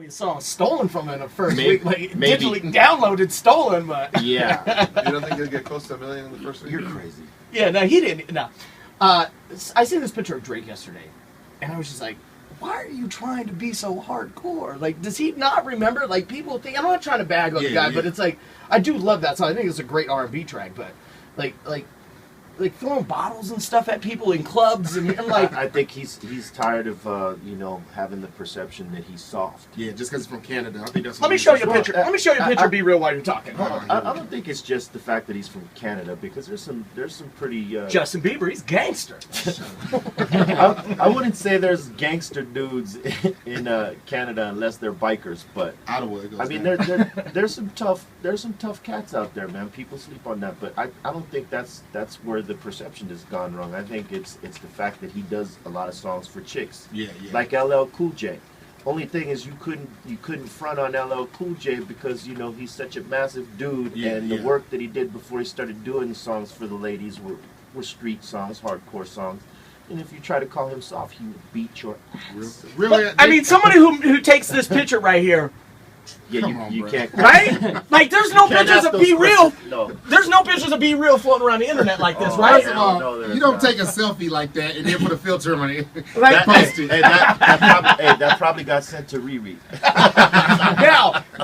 technically a song stolen from him in the first week. Like, digitally downloaded, stolen, but... Yeah. You don't think he'll get close to 1 million in the first week? You're crazy. Yeah, no, he didn't. No. I seen this picture of Drake yesterday, and I was just like, why are you trying to be so hardcore? Like, does he not remember? Like, people think... I'm not trying to bag on the guy, but it's like... I do love that song. I think it's a great R&B track, but... Like throwing bottles and stuff at people in clubs, and I'm like... I think he's tired of, having the perception that he's soft. Yeah, just because he's from Canada. I think that's... Let me show you a picture. Let me show you a picture. Be real while you're talking. I don't think it's just the fact that he's from Canada, because there's some pretty... Justin Bieber, he's gangster. I wouldn't say there's gangster dudes in Canada unless they're bikers, but I mean there's some tough cats out there, man. People sleep on that, but I don't think that's where the perception has gone wrong. I think it's the fact that he does a lot of songs for chicks. Yeah. Like LL Cool J. Only thing is you couldn't front on LL Cool J because he's such a massive dude, and the work that he did before he started doing songs for the ladies were street songs, hardcore songs. And if you try to call him soft, he would beat your ass. Really? I mean, somebody who takes this picture right here. Yeah, you can't. Right? Like, there's no pictures of Be Real. No. There's no pictures of Be Real floating around the internet like this, right? First of all, you don't take a selfie like that and then put a filter on it. Right? That probably got sent to Riri.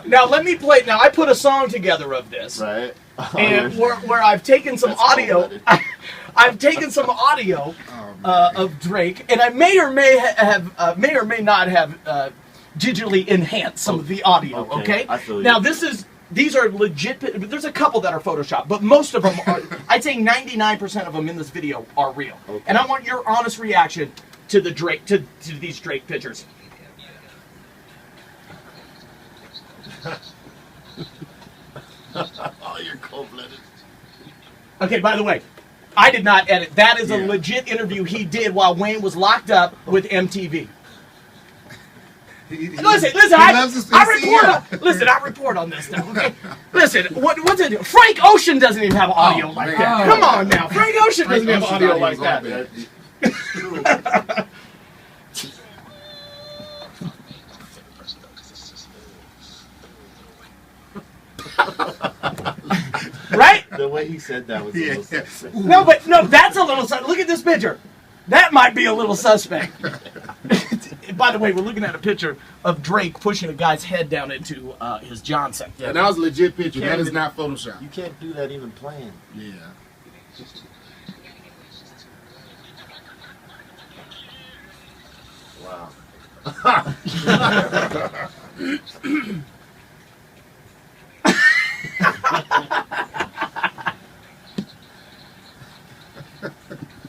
Now let me play. Now I put a song together of this, right? And where I've taken some audio. I've taken some audio of Drake, and I may or may not have digitally enhanced some of the audio. Okay. I feel you. Now these are legit. There's a couple that are photoshopped, but most of them are. I'd say 99% of them in this video are real. Okay. And I want your honest reaction to the Drake to these Drake pictures. Oh, you're cold-blooded. Okay. By the way, I did not edit. That is a legit interview he did while Wayne was locked up with MTV. Listen, I report on this stuff, okay? Listen, what's it? Frank Ocean doesn't even have audio like that. Come on now. Frank Ocean doesn't have audio like that. Right? The way he said that was a little suspect. No, that's a little suspect. Look at this picture. That might be a little suspect. By the way, we're looking at a picture of Drake pushing a guy's head down into his Johnson. Yeah, that was a legit picture. That is not Photoshop. You can't do that even playing. Yeah. Wow.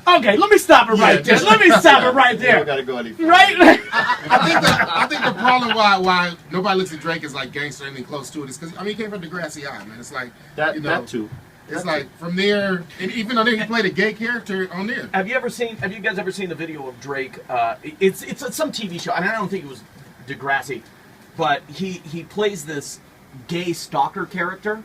Okay, let me stop it right there. Let me stop it right there. You don't gotta go any further. Right? I think the problem why nobody looks at Drake as like gangster or anything close to it is because he came from the grassy eye, man. It's like that too. It's like from there, and even though he played a gay character on there. Have you guys ever seen the video of Drake? It's some TV show, and I don't think it was Degrassi, but he plays this gay stalker character,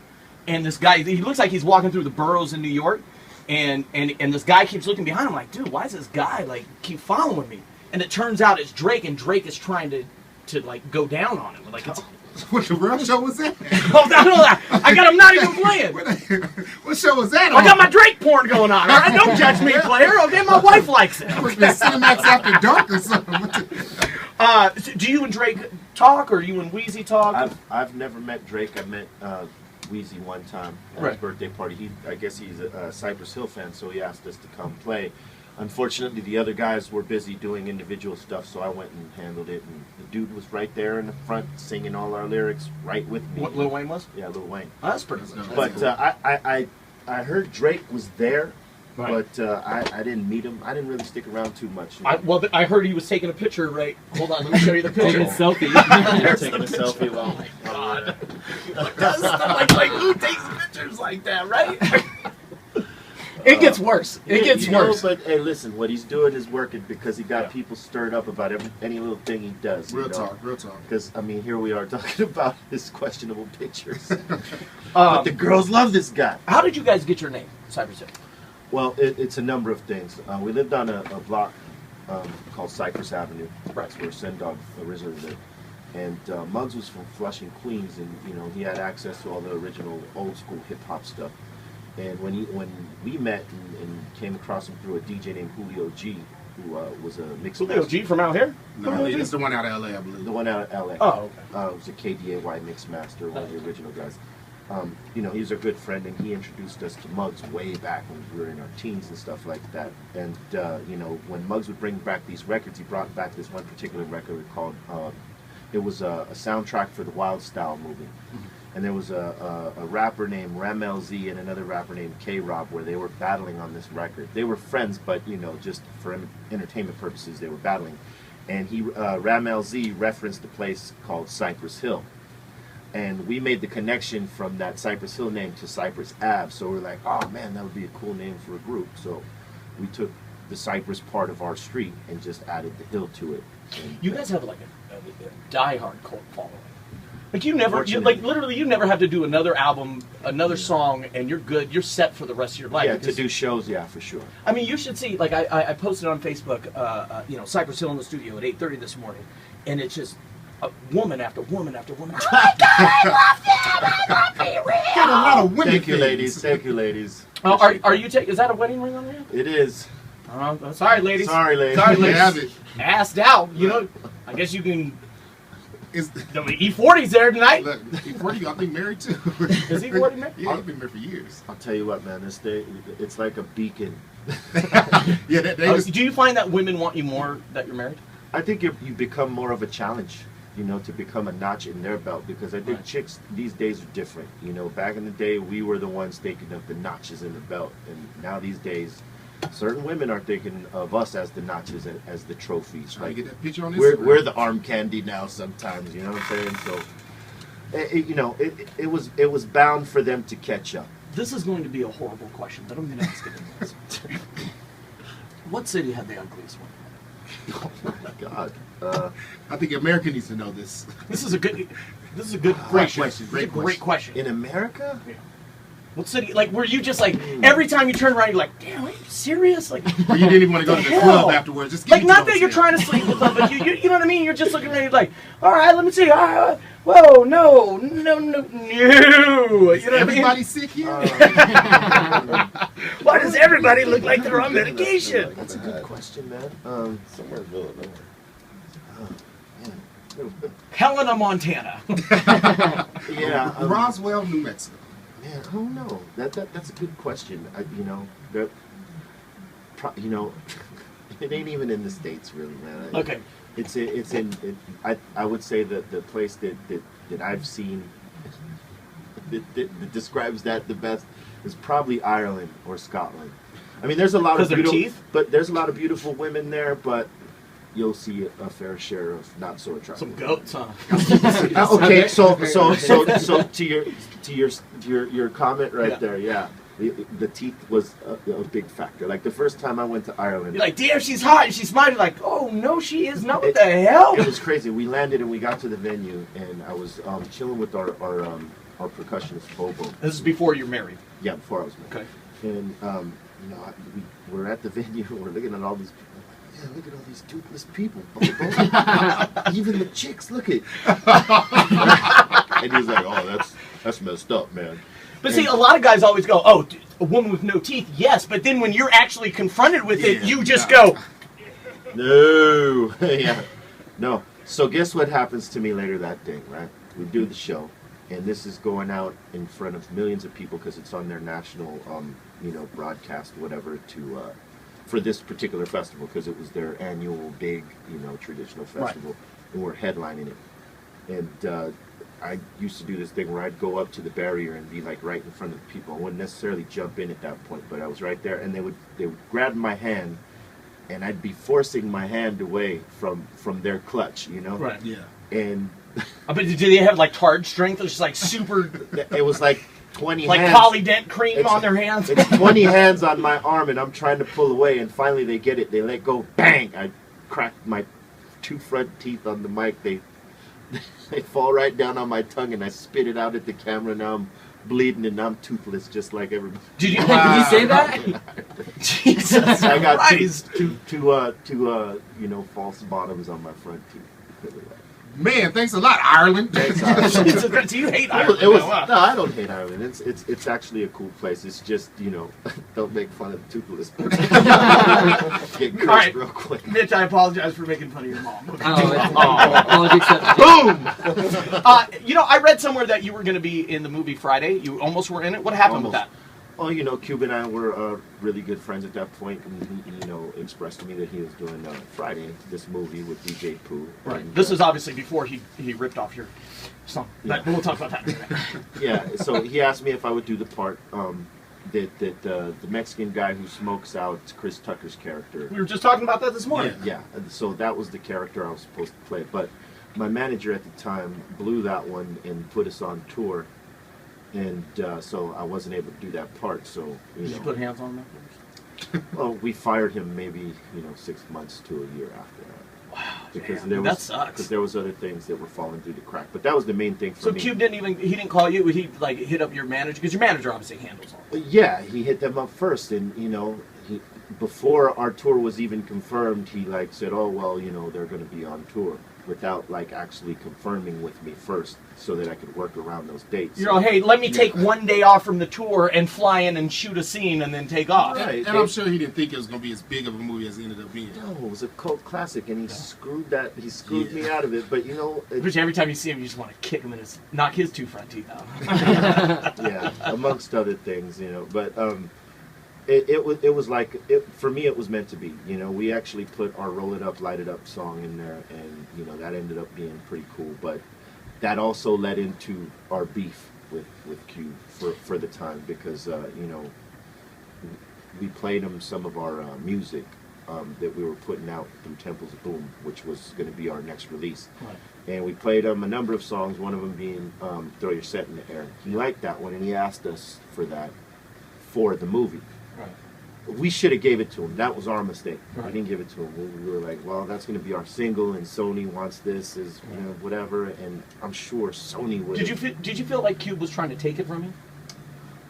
and this guy, he looks like he's walking through the boroughs in New York, and this guy keeps looking behind him like, dude, why is this guy like keep following me? And it turns out it's Drake, and Drake is trying to like go down on him. Like, what the real show was that? Oh, no, I'm not even playing. What show was that? I got my Drake porn going on. All right, don't judge me, player. Okay, my wife likes it. It was Cinemax After Dark or something. Do you and Drake talk, or you and Weezy talk? I've never met Drake. I met Weezy one time at his birthday party. I guess he's a Cypress Hill fan, so he asked us to come play. Unfortunately, the other guys were busy doing individual stuff, so I went and handled it. And the dude was right there in the front singing all our lyrics right with me. What, Lil Wayne was? Yeah, Lil Wayne. Oh, that's pretty cool. But I heard Drake was there, but I didn't meet him. I didn't really stick around too much. I heard he was taking a picture, right? Hold on, let me show you the picture. Taking a selfie. Taking a selfie. Oh my God. like who takes pictures like that, right? It gets worse. It gets worse. But hey, listen, what he's doing is working because he got people stirred up about any little thing he does. Real talk. Because, I mean, here we are talking about his questionable pictures. But the girls love this guy. How did you guys get your name, Cypress Hill? Well, it's a number of things. We lived on a block called Cypress Avenue. Right. That's where Sendog originally lived. And Muggs was from Flushing, Queens, and you know he had access to all the original old school hip hop stuff. And when we met and came across him through a DJ named Julio G, who was a mix. Julio G from out here? No, it's the one out of LA, I believe. The one out of LA. Oh, okay. It was a KDAY mix master, one of the original guys. You know, he's a good friend, and he introduced us to Muggs way back when we were in our teens and stuff like that. And you know, when Muggs would bring back these records, he brought back this one particular record called. It was a soundtrack for the Wild Style movie. And there was a rapper named Ramel Z and another rapper named K-Rob where they were battling on this record. They were friends, but, you know, just for entertainment purposes, they were battling. And Ramel Z referenced a place called Cypress Hill. And we made the connection from that Cypress Hill name to Cypress Ave. So we're like, oh, man, that would be a cool name for a group. So we took the Cypress part of our street and just added the hill to it. And, you guys have like a diehard cult following. Like you never, literally, you never have to do another album, another song, and you're good. You're set for the rest of your life. Yeah, to do shows, yeah, for sure. I mean, you should see. Like I posted on Facebook, you know, Cypress Hill in the studio at 8:30 this morning, and it's just woman after woman after woman. Oh my God, I love that! I love it, Real. Got a lot of women. Thank you, ladies. Thank you, ladies. Oh, are you taking? Is that a wedding ring on there? It is. Sorry, ladies. Sorry, ladies. Sorry, You ladies. have it. Asked out. You know, I guess you can. Is E40's there tonight. look, E40, I think married too. Is E40 married? Yeah, he's been married for years. I'll tell you what, man. This day, it's like a beacon. Yeah, Do you find that women want you more that you're married? I think you become more of a challenge, you know, to become a notch in their belt, because I think Right. chicks these days are different. You know, back in the day, we were the ones thinking of the notches in the belt, and now these days, certain women are thinking of us as the notches, as the trophies. Trying to get that picture on we're Instagram. the arm candy now sometimes, you know what I'm saying? So, you know, it was bound for them to catch up. This is going to be a horrible question, but I'm going to ask it anyways. What city had the ugliest one? Oh my God. I think America needs to know this. This is a good great question. question. Great Great question. In America? Yeah. What city? Like, were you just like every time you turn around, you're like, damn, are you serious? Like, Or you didn't even want to go to the hell? club afterwards. Just like not that you're trying to sleep with them, but you know what I mean. You're just looking at it like, all right, let me see. Whoa, no. You know what I mean? Everybody sick here? Why does everybody look like they're on medication? That's a good question, man. Somewhere in Villanova. Helena, Montana. Yeah. Roswell, New Mexico. Man, I don't know. That's a good question. You know, it ain't even in the States, really, man. Okay. I would say that the place that I've seen that describes that the best is probably Ireland or Scotland. I mean, there's a lot of beautiful women there, but you'll see a fair share of not so attractive. Some goats, huh? Okay, so to your comment right there, yeah. The teeth was a big factor. Like the first time I went to Ireland, You're like, damn, she's hot. And she smiled. You're like, oh no, she is not. What the hell? it was crazy. We landed and we got to the venue, and I was chilling with our percussionist Bobo. This is before you're married. Yeah, before I was married. Okay. And you know, we're at the venue and we're looking at all these people. Yeah, look at all these toothless people. Even the chicks, look at. And he's like, "Oh, that's messed up, man." But see, a lot of guys always go, "Oh, a woman with no teeth, yes." But then when you're actually confronted with it, you just go, "No, yeah, no." So guess what happens to me later that day, right? We do the show, and this is going out in front of millions of people because it's on their national, broadcast, whatever, for this particular festival, because it was their annual big, traditional festival, and we're headlining it. And I used to do this thing where I'd go up to the barrier and be like right in front of the people. I wouldn't necessarily jump in at that point, but I was right there, and they would grab my hand, and I'd be forcing my hand away from their clutch, right, yeah. And but did they have like hard strength? It was just like super, it was like 20 like hands. Polydent cream on their hands. It's 20 hands on my arm, and I'm trying to pull away, and finally they get it. They let go. Bang! I cracked my 2 front teeth on the mic. They fall right down on my tongue, and I spit it out at the camera. Now I'm bleeding, and I'm toothless, just like everybody. Did you say that? Jesus I got Christ. two false bottoms on my front teeth. Man, thanks a lot, Ireland. So you hate Ireland? No, I don't hate Ireland. It's actually a cool place. It's just don't make fun of the toothless. Get cursed All right, real quick. Mitch, I apologize for making fun of your mom. Apology accepted. Boom. I read somewhere that you were going to be in the movie Friday. You almost were in it. What happened with that? Oh, Cube and I were really good friends at that point, and he, expressed to me that he was doing Friday, this movie with DJ Pooh. Right. And, This is obviously before he ripped off your song. But we'll talk about that in a minute. Yeah. So he asked me if I would do the part. The Mexican guy who smokes out Chris Tucker's character. We were just talking about that this morning. Yeah. So that was the character I was supposed to play, but my manager at the time blew that one and put us on tour. And so I wasn't able to do that part. So Did you put hands on that first? well, we fired him maybe 6 months to a year after that. Wow, Because that sucks. Because there was other things that were falling through the crack. But that was the main thing for So me. Cube didn't call you? He hit up your manager? Because your manager obviously handles all this. Yeah, he hit them up first, and before our tour was even confirmed, he said, "Oh well, they're going to be on tour," without actually confirming with me first, so that I could work around those dates. Hey, let me take one day off from the tour and fly in and shoot a scene and then take off. Right. And I'm sure he didn't think it was going to be as big of a movie as it ended up being. No, it was a cult classic, and he screwed me out of it. But Which every time you see him, you just want to kick him and knock his 2 front teeth out. yeah, amongst other things, But it was for me, it was meant to be. We actually put our "Roll It Up, Light It Up" song in there, and that ended up being pretty cool. But that also led into our beef with Q for the time, because we played him some of our music that we were putting out through Temples of Boom, which was going to be our next release. Right. And we played him a number of songs, one of them being "Throw Your Set in the Air." He liked that one, and he asked us for that for the movie. Right. We should have gave it to him. That was our mistake. Right. We didn't give it to him. We were like, well, that's going to be our single, and Sony wants this, whatever. And I'm sure Sony would. Did you feel like Cube was trying to take it from you?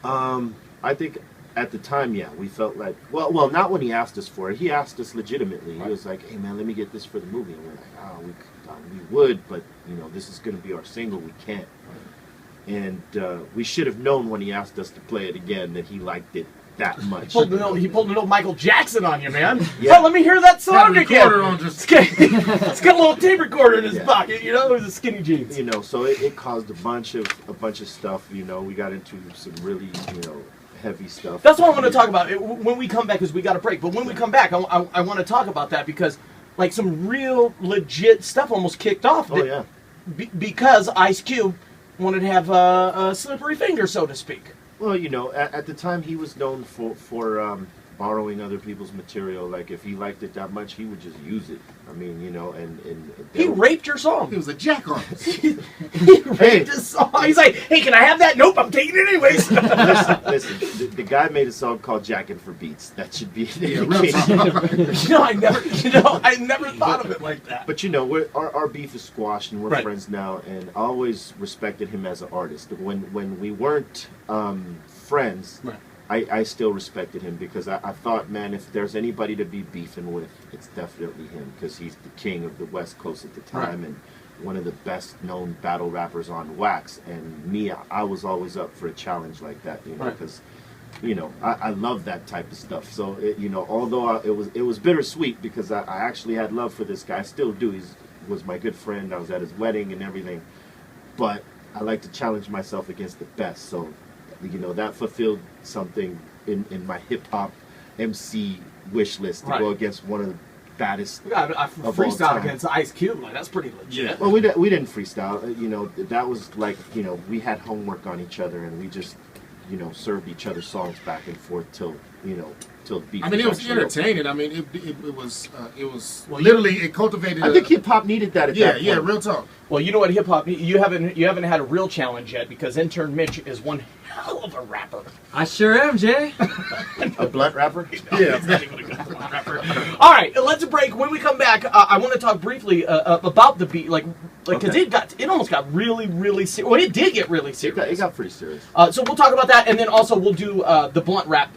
I think at the time, yeah, we felt like, well, not when he asked us for it. He asked us legitimately. Right. He was like, hey man, let me get this for the movie. And we're like, we would, but this is going to be our single. We can't. Right. And we should have known when he asked us to play it again that he liked it that much. He pulled an old Michael Jackson on you, man. Yeah. Oh, let me hear that song again. It's got a little tape recorder in his pocket, it was a skinny jeans. So it caused a bunch of stuff. We got into some really, heavy stuff. That's what I want to talk about when we come back, because we got a break. But when we come back, I want to talk about that, because some real legit stuff almost kicked off. Oh yeah. Because Ice Cube wanted to have a slippery finger, so to speak. Well, at the time he was known for borrowing other people's material. Like if he liked it that much, he would just use it. I mean, and he raped your song. He was a jackass. he raped his song. He's like, hey, can I have that? Nope, I'm taking it anyways. listen. The guy made a song called "Jackin' for Beats." That should be real talk. I never thought of it like that. But our beef is squashed, and we're friends now. And I always respected him as an artist. When we weren't friends, right. I still respected him, because I thought, man, if there's anybody to be beefing with, it's definitely him, because he's the king of the West Coast at the time, right. and one of the best known battle rappers on wax. And me, I was always up for a challenge like that, because I love that type of stuff. So although it was bittersweet, because I actually had love for this guy. I still do. He was my good friend. I was at his wedding and everything, but I like to challenge myself against the best. So that fulfilled something in my hip hop MC wish list, to go against one of the baddest. Yeah, I freestyle against Ice Cube. That's pretty legit. Yeah. Well, we didn't freestyle. That was we had homework on each other, and we just served each other songs back and forth till the beat. I mean, it was entertaining. I mean, it was literally it cultivated. I think hip hop needed that. At that point. Yeah, real talk. Well, you know what, hip hop, you haven't had a real challenge yet, because Intern Mitch is one hell of a rapper. I sure am, Jay. A blunt rapper. Yeah, he's not even a good blunt rapper. All right, let's break. When we come back, I want to talk briefly about the beat, because it almost got really, really serious. Well, it did get really serious. It got pretty serious. So we'll talk about that, and then also we'll do the blunt rap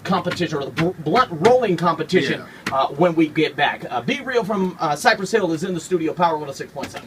competition, or the blunt rolling competition, when we get back. Be Real from Cypress Hill is in the studio, Power 106.7.